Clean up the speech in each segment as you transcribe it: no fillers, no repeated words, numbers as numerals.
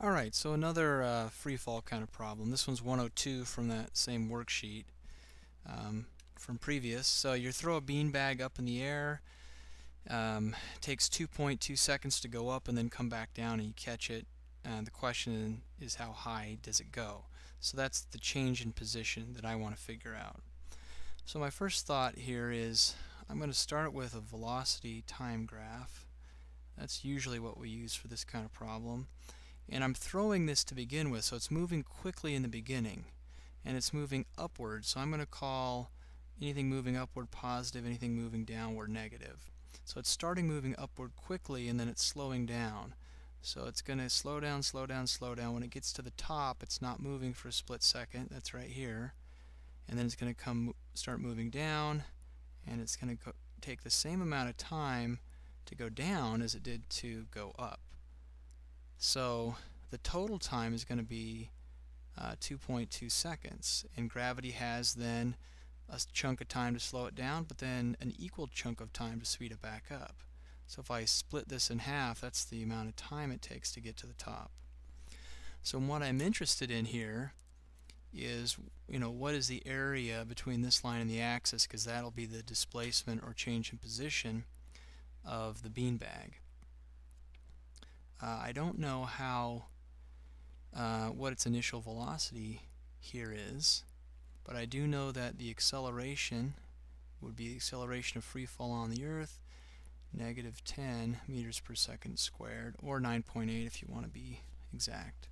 Alright, so another free fall kind of problem. This one's 102 from that same worksheet from previous. So you throw a beanbag up in the air, takes 2.2 seconds to go up and then come back down and you catch it. The question is how high does it go? So that's the change in position that I want to figure out. So my first thought here is I'm going to start with a velocity time graph. That's usually what we use for this kind of problem. And I'm throwing this to begin with, so it's moving quickly in the beginning. And it's moving upward, so I'm going to call anything moving upward positive, anything moving downward negative. So it's starting moving upward quickly and then it's slowing down. So it's going to slow down, slow down, slow down. When it gets to the top, it's not moving for a split second. That's right here. And then it's going to start moving down, and it's going to take the same amount of time to go down as it did to go up. So the total time is going to be 2.2 seconds, and gravity has then a chunk of time to slow it down, but then an equal chunk of time to speed it back up. So if I split this in half, that's the amount of time it takes to get to the top. So what I'm interested in here is, what is the area between this line and the axis, because that'll be the displacement or change in position of the beanbag. I don't know what its initial velocity here is, but I do know that the acceleration would be the acceleration of free fall on the Earth, negative 10 meters per second squared, or 9.8 if you want to be exact.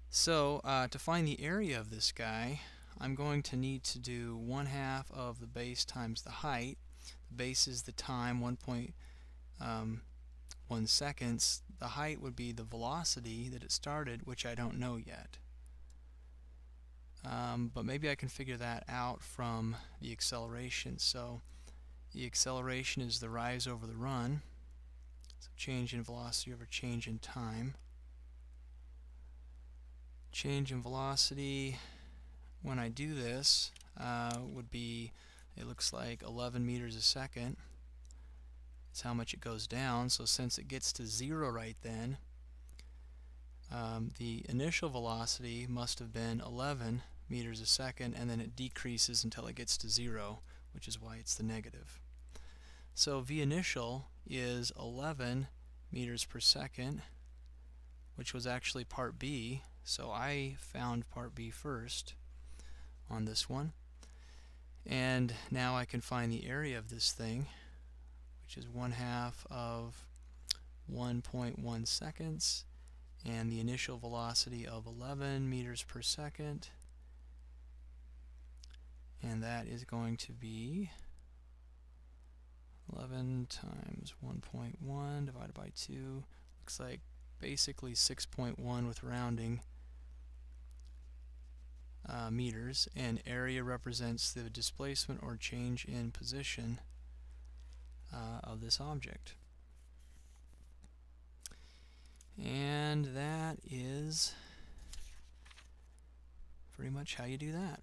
So to find the area of this guy, I'm going to need to do 1/2 of the base times the height. The base is the time, 1.1 seconds. The height would be the velocity that it started, which I don't know yet. But maybe I can figure that out from the acceleration. So the acceleration is the rise over the run. So change in velocity over change in time. Change in velocity when I do this would be, it looks like 11 meters a second. It's how much it goes down. So since it gets to 0 right then, the initial velocity must have been 11 meters a second, and then it decreases until it gets to 0, which is why it's the negative. So V initial is 11 meters per second, which was actually part B. So I found part B first on this one. And now I can find the area of this thing, which is 1/2 of 1.1 seconds, and the initial velocity of 11 meters per second. And that is going to be 11 times 1.1 divided by 2. Looks like basically 6.1 with rounding meters, and area represents the displacement or change in position of this object. And that is pretty much how you do that.